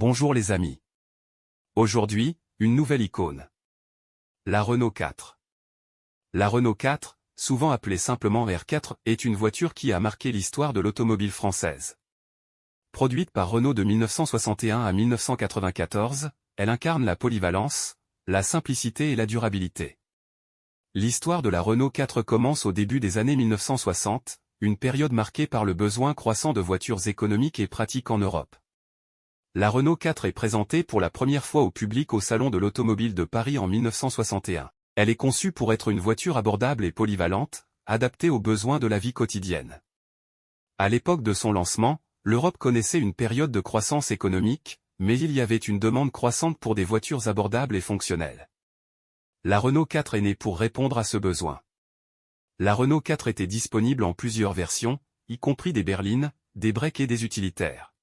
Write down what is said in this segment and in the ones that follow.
Bonjour les amis. Aujourd'hui, une nouvelle icône. La Renault 4. La Renault 4, souvent appelée simplement R4, est une voiture qui a marqué l'histoire de l'automobile française. Produite par Renault de 1961 à 1994, elle incarne la polyvalence, la simplicité et la durabilité. L'histoire de la Renault 4 commence au début des années 1960, une période marquée par le besoin croissant de voitures économiques et pratiques en Europe. La Renault 4 est présentée pour la première fois au public au Salon de l'Automobile de Paris en 1961. Elle est conçue pour être une voiture abordable et polyvalente, adaptée aux besoins de la vie quotidienne. À l'époque de son lancement, l'Europe connaissait une période de croissance économique, mais il y avait une demande croissante pour des voitures abordables et fonctionnelles. La Renault 4 est née pour répondre à ce besoin. La Renault 4 était disponible en plusieurs versions, y compris des berlines, des breaks et des utilitaires.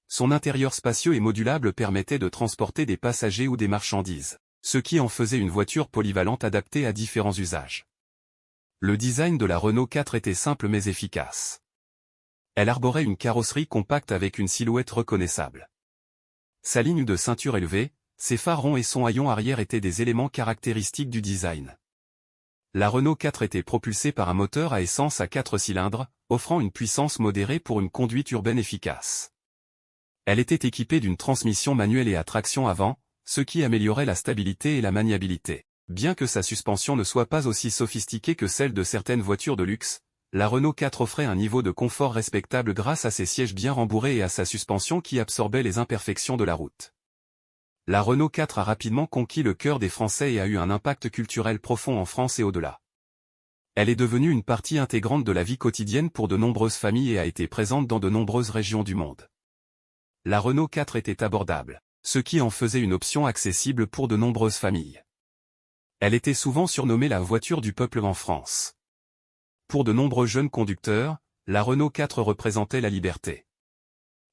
Son intérieur spacieux et modulable permettait de transporter des passagers ou des marchandises, ce qui en faisait une voiture polyvalente adaptée à différents usages. Le design de la Renault 4 était simple mais efficace. Elle arborait une carrosserie compacte avec une silhouette reconnaissable. Sa ligne de ceinture élevée, ses phares ronds et son haillon arrière étaient des éléments caractéristiques du design. La Renault 4 était propulsée par un moteur à essence à 4 cylindres, offrant une puissance modérée pour une conduite urbaine efficace. Elle était équipée d'une transmission manuelle et à traction avant, ce qui améliorait la stabilité et la maniabilité. Bien que sa suspension ne soit pas aussi sophistiquée que celle de certaines voitures de luxe, la Renault 4 offrait un niveau de confort respectable grâce à ses sièges bien rembourrés et à sa suspension qui absorbait les imperfections de la route. La Renault 4 a rapidement conquis le cœur des Français et a eu un impact culturel profond en France et au-delà. Elle est devenue une partie intégrante de la vie quotidienne pour de nombreuses familles et a été présente dans de nombreuses régions du monde. La Renault 4 était abordable, ce qui en faisait une option accessible pour de nombreuses familles. Elle était souvent surnommée la voiture du peuple en France. Pour de nombreux jeunes conducteurs, la Renault 4 représentait la liberté.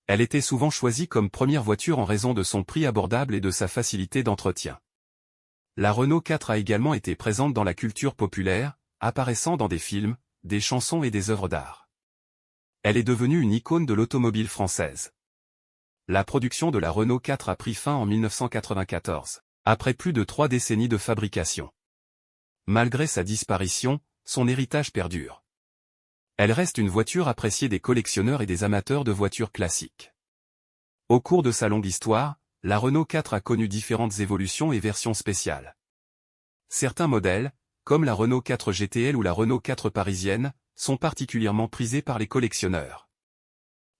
Elle était souvent choisie comme première voiture en raison de son prix abordable et de sa facilité d'entretien. La Renault 4 a également été présente dans la culture populaire, apparaissant dans des films, des chansons et des œuvres d'art. Elle est devenue une icône de l'automobile française. La production de la Renault 4 a pris fin en 1994, après plus de 3 décennies de fabrication. Malgré sa disparition, son héritage perdure. Elle reste une voiture appréciée des collectionneurs et des amateurs de voitures classiques. Au cours de sa longue histoire, la Renault 4 a connu différentes évolutions et versions spéciales. Certains modèles, comme la Renault 4 GTL ou la Renault 4 parisienne, sont particulièrement prisés par les collectionneurs.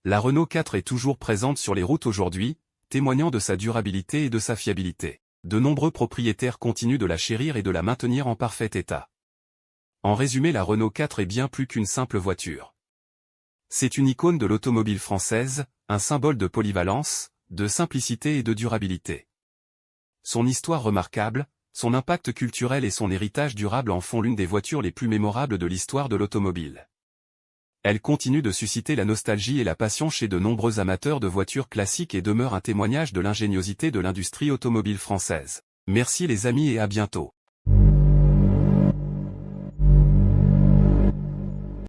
La Renault 4 est toujours présente sur les routes aujourd'hui, témoignant de sa durabilité et de sa fiabilité. De nombreux propriétaires continuent de la chérir et de la maintenir en parfait état. En résumé, la Renault 4 est bien plus qu'une simple voiture. C'est une icône de l'automobile française, un symbole de polyvalence, de simplicité et de durabilité. Son histoire remarquable, son impact culturel et son héritage durable en font l'une des voitures les plus mémorables de l'histoire de l'automobile. Elle continue de susciter la nostalgie et la passion chez de nombreux amateurs de voitures classiques et demeure un témoignage de l'ingéniosité de l'industrie automobile française. Merci les amis et à bientôt.